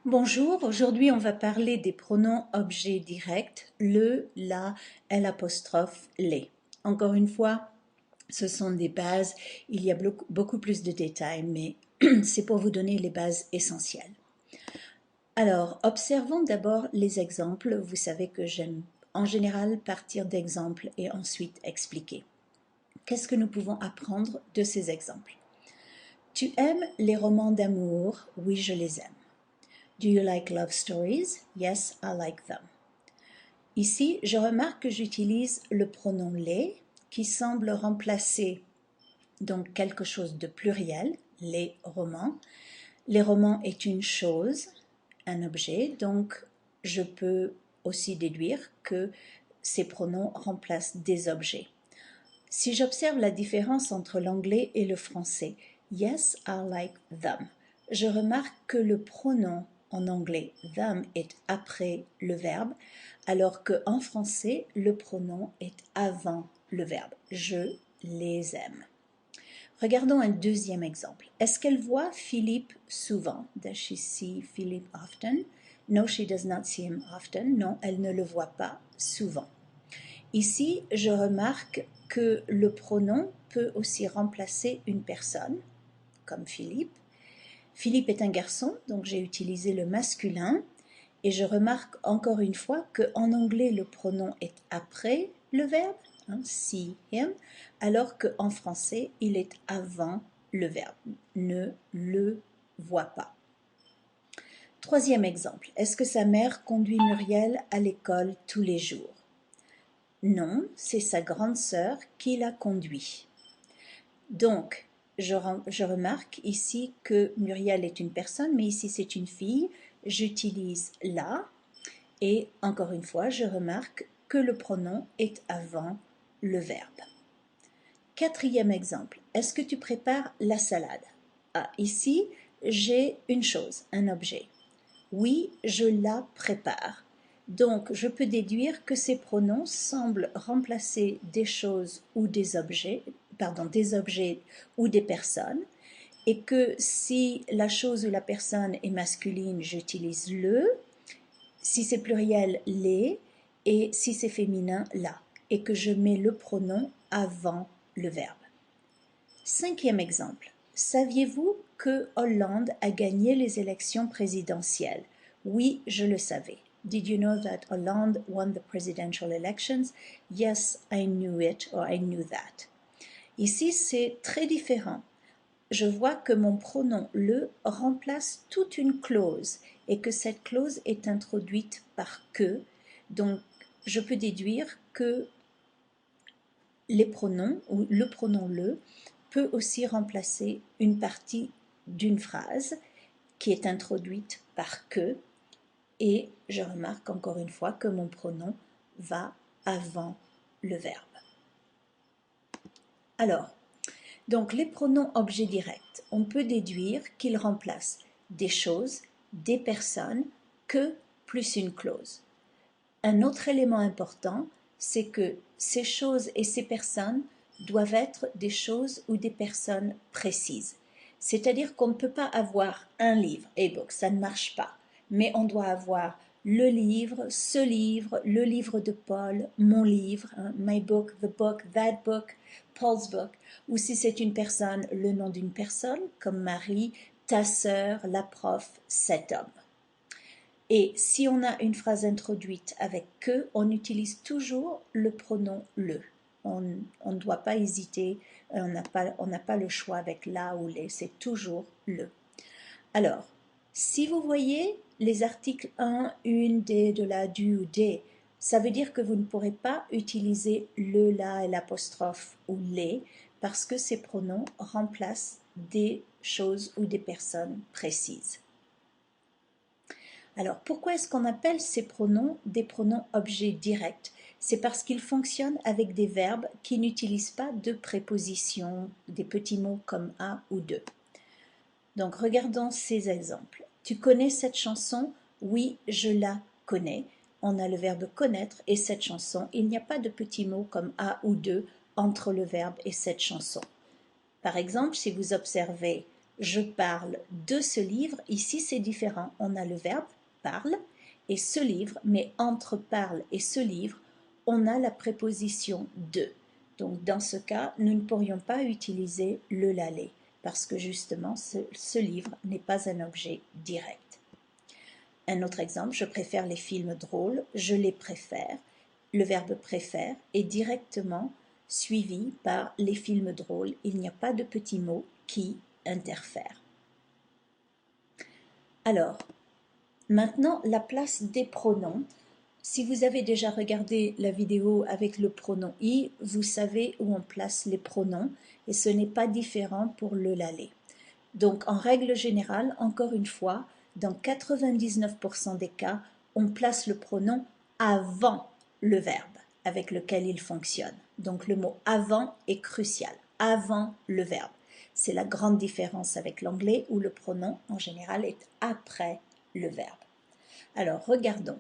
Bonjour, aujourd'hui on va parler des pronoms objets directs, le, la, l'apostrophe, les. Encore une fois, ce sont des bases, il y a beaucoup plus de détails, mais c'est pour vous donner les bases essentielles. Alors, observons d'abord les exemples. Vous savez que j'aime en général partir d'exemples et ensuite expliquer. Qu'est-ce que nous pouvons apprendre de ces exemples? Tu aimes les romans d'amour? Oui, je les aime. Do you like love stories? Yes, I like them. Ici, je remarque que j'utilise le pronom les qui semble remplacer donc quelque chose de pluriel, les romans. Les romans est une chose, un objet, donc je peux aussi déduire que ces pronoms remplacent des objets. Si j'observe la différence entre l'anglais et le français, yes, I like them, je remarque que le pronom en anglais them est après le verbe, alors qu'en français, le pronom est avant le verbe. Je les aime. Regardons un deuxième exemple. Est-ce qu'elle voit Philippe souvent? Does she see Philip often? No, she does not see him often. Non, elle ne le voit pas souvent. Ici, je remarque que le pronom peut aussi remplacer une personne, comme Philippe. Philippe est un garçon, donc j'ai utilisé le masculin. Et je remarque encore une fois qu'en anglais, le pronom est après le verbe, see him, alors qu'en français, il est avant le verbe, ne le voit pas. Troisième exemple, est-ce que sa mère conduit Muriel à l'école tous les jours? Non, c'est sa grande sœur qui la conduit. Donc, je remarque ici que Muriel est une personne, mais ici c'est une fille. J'utilise la et encore une fois, je remarque que le pronom est avant le verbe. Quatrième exemple, est-ce que tu prépares la salade? Ah, ici, j'ai une chose, un objet. Oui, je la prépare. Donc, je peux déduire que ces pronoms semblent remplacer des choses ou des objets ou des personnes, et que si la chose ou la personne est masculine, j'utilise le, si c'est pluriel, les, et si c'est féminin, la, et que je mets le pronom avant le verbe. Cinquième exemple. Saviez-vous que Hollande a gagné les élections présidentielles? Oui, je le savais. Did you know that Hollande won the presidential elections? Yes, I knew it, or I knew that. Ici, c'est très différent. Je vois que mon pronom le remplace toute une clause et que cette clause est introduite par que. Donc, je peux déduire que les pronoms ou le pronom le peut aussi remplacer une partie d'une phrase qui est introduite par que, et je remarque encore une fois que mon pronom va avant le verbe. Alors, donc les pronoms objets directs, on peut déduire qu'ils remplacent des choses, des personnes, que plus une clause. Un autre élément important, c'est que ces choses et ces personnes doivent être des choses ou des personnes précises. C'est-à-dire qu'on ne peut pas avoir un livre, a book, ça ne marche pas. Mais on doit avoir le livre, ce livre, le livre de Paul, mon livre, my book, the book, that book, Paul's book. Ou si c'est une personne, le nom d'une personne, comme Marie, ta sœur, la prof, cet homme. Et si on a une phrase introduite avec que, on utilise toujours le pronom le. On ne doit pas hésiter, on n'a pas le choix avec la ou les, c'est toujours le. Alors, si vous voyez les articles 1, une, des, de la, du ou des, ça veut dire que vous ne pourrez pas utiliser le, la et l'apostrophe ou les, parce que ces pronoms remplacent des choses ou des personnes précises. Alors, pourquoi est-ce qu'on appelle ces pronoms des pronoms objets directs? C'est parce qu'ils fonctionnent avec des verbes qui n'utilisent pas de prépositions, des petits mots comme à ou de. Donc, regardons ces exemples. Tu connais cette chanson? Oui, je la connais. On a le verbe connaître et cette chanson. Il n'y a pas de petits mots comme à ou de entre le verbe et cette chanson. Par exemple, si vous observez je parle de ce livre. Ici, c'est différent. On a le verbe parle et ce livre, mais entre parle et ce livre, on a la préposition de. Donc, dans ce cas, nous ne pourrions pas utiliser le l'allé parce que justement, ce livre n'est pas un objet direct. Un autre exemple, je préfère les films drôles, je les préfère. Le verbe préfère est directement suivi par les films drôles. Il n'y a pas de petits mots qui interfèrent. Alors, maintenant, la place des pronoms. Si vous avez déjà regardé la vidéo avec le pronom i, vous savez où on place les pronoms et ce n'est pas différent pour le l'allé. Donc, en règle générale, encore une fois, dans 99% des cas, on place le pronom avant le verbe avec lequel il fonctionne. Donc, le mot avant est crucial, avant le verbe. C'est la grande différence avec l'anglais où le pronom, en général, est après le verbe. Alors, regardons.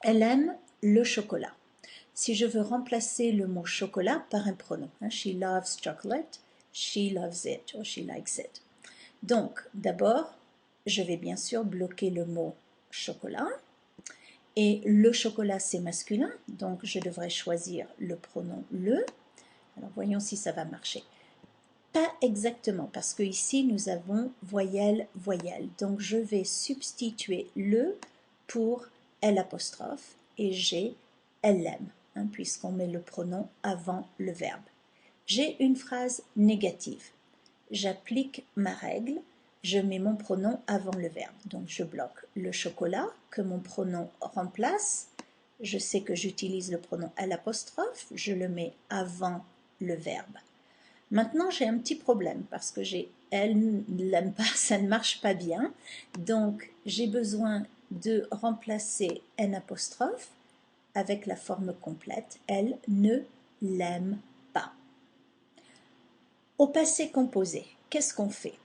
Elle aime le chocolat. Si je veux remplacer le mot chocolat par un pronom, she loves chocolate, she loves it, or she likes it. Donc, d'abord, je vais bien sûr bloquer le mot chocolat. Et le chocolat, c'est masculin, donc je devrais choisir le pronom le. Alors, voyons si ça va marcher. Pas exactement, parce que ici, nous avons voyelle, voyelle. Donc, je vais substituer le pour l'apostrophe et j'ai elle-l'aime, puisqu'on met le pronom avant le verbe. J'ai une phrase négative. J'applique ma règle, je mets mon pronom avant le verbe. Donc, je bloque le chocolat que mon pronom remplace. Je sais que j'utilise le pronom l'apostrophe, je le mets avant le verbe. Maintenant, j'ai un petit problème parce que elle ne l'aime pas, ça ne marche pas bien. Donc, j'ai besoin de remplacer un apostrophe avec la forme complète. Elle ne l'aime pas. Au passé composé, qu'est-ce qu'on fait?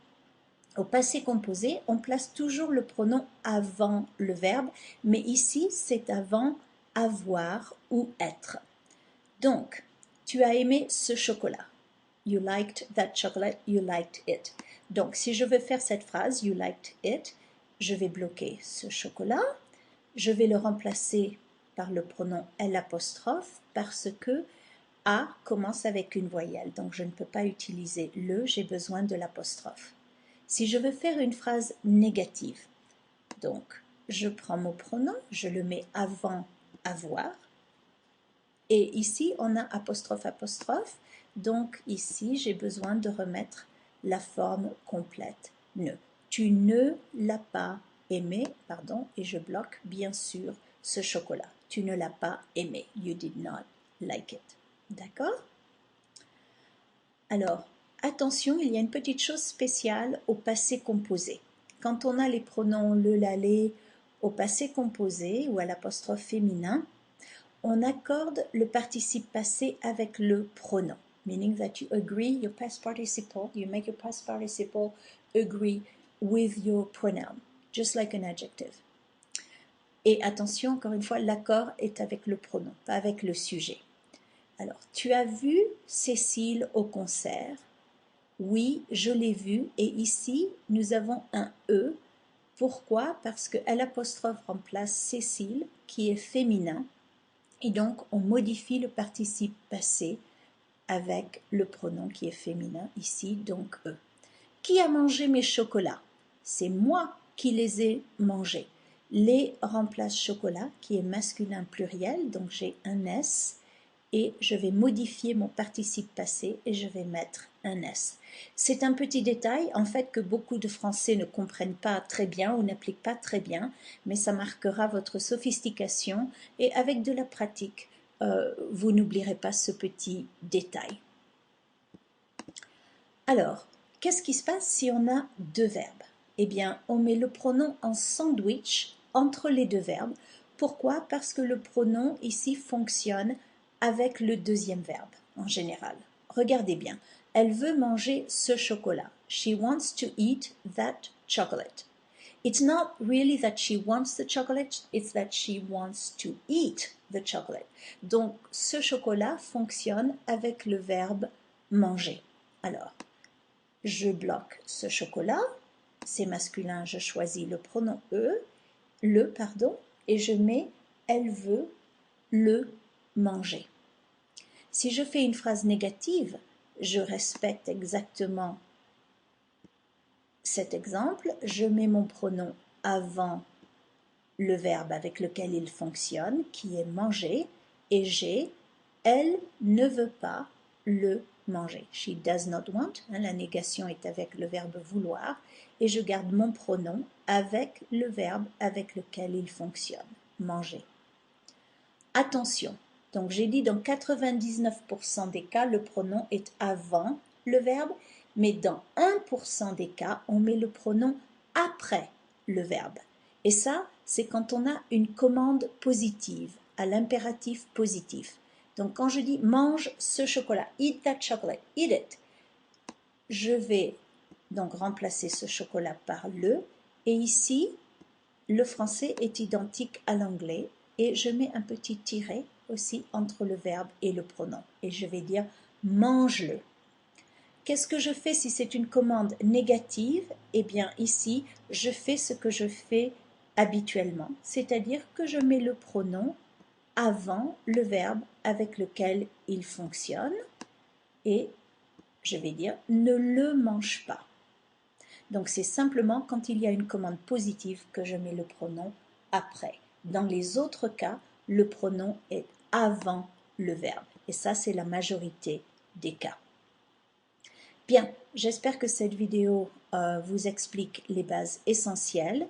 Au passé composé, on place toujours le pronom avant le verbe, mais ici, c'est avant avoir ou être. Donc, tu as aimé ce chocolat. You liked that chocolate, you liked it. Donc, si je veux faire cette phrase, you liked it, je vais bloquer ce chocolat. Je vais le remplacer par le pronom l'apostrophe parce que A commence avec une voyelle. Donc, je ne peux pas utiliser le, j'ai besoin de l'apostrophe. Si je veux faire une phrase négative, donc, je prends mon pronom, je le mets avant avoir. Et ici, on a apostrophe, apostrophe. Donc ici, j'ai besoin de remettre la forme complète ne. Tu ne l'as pas aimé, pardon, et je bloque bien sûr ce chocolat. Tu ne l'as pas aimé. You did not like it. D'accord? Alors, attention, il y a une petite chose spéciale au passé composé. Quand on a les pronoms le, l'allé au passé composé ou à l'apostrophe féminin, on accorde le participe passé avec le pronom, meaning that you agree your past participle, you make your past participle agree with your pronoun, just like an adjective. Et attention, encore une fois, l'accord est avec le pronom, pas avec le sujet. Alors, tu as vu Cécile au concert? Oui, je l'ai vu. Et ici, nous avons un E. Pourquoi? Parce que l'apostrophe remplace Cécile, qui est féminin. Et donc, on modifie le participe passé avec le pronom qui est féminin ici, donc E. Qui a mangé mes chocolats? C'est moi qui les ai mangés. Les remplace chocolat, qui est masculin pluriel, donc j'ai un S, et je vais modifier mon participe passé et je vais mettre un S. C'est un petit détail en fait que beaucoup de Français ne comprennent pas très bien ou n'appliquent pas très bien, mais ça marquera votre sophistication et avec de la pratique, vous n'oublierez pas ce petit détail. Alors, qu'est-ce qui se passe si on a deux verbes? Eh bien, on met le pronom en sandwich entre les deux verbes. Pourquoi? Parce que le pronom ici fonctionne avec le deuxième verbe en général. Regardez bien, elle veut manger ce chocolat. She wants to eat that chocolate. It's not really that she wants the chocolate, it's that she wants to eat the chocolate. Donc, ce chocolat fonctionne avec le verbe manger. Alors, je bloque ce chocolat, c'est masculin, je choisis le pronom le, pardon, et je mets elle veut le manger. Si je fais une phrase négative, je respecte exactement cet exemple, je mets mon pronom avant le verbe avec lequel il fonctionne, qui est manger, et j'ai elle ne veut pas le manger. She does not want, la négation est avec le verbe vouloir, et je garde mon pronom avec le verbe avec lequel il fonctionne, manger. Attention, donc j'ai dit dans 99% des cas, le pronom est avant le verbe, mais dans 1% des cas, on met le pronom après le verbe. Et ça, c'est quand on a une commande positive, à l'impératif positif. Donc quand je dis mange ce chocolat, eat that chocolate, eat it, je vais donc remplacer ce chocolat par le, et ici, le français est identique à l'anglais, et je mets un petit tiret aussi entre le verbe et le pronom, et je vais dire mange-le. Qu'est-ce que je fais si c'est une commande négative? Eh bien ici, je fais ce que je fais habituellement, c'est-à-dire que je mets le pronom avant le verbe avec lequel il fonctionne, et je vais dire ne le mange pas. Donc c'est simplement quand il y a une commande positive que je mets le pronom après. Dans les autres cas, le pronom est avant le verbe. Et ça, c'est la majorité des cas. Bien, j'espère que cette vidéo vous explique les bases essentielles.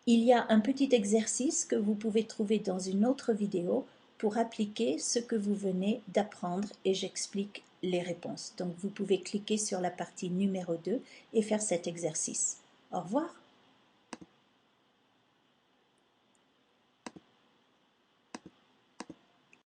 Il y a un petit exercice que vous pouvez trouver dans une autre vidéo pour appliquer ce que vous venez d'apprendre et j'explique les réponses. Donc vous pouvez cliquer sur la partie numéro 2 et faire cet exercice. Au revoir.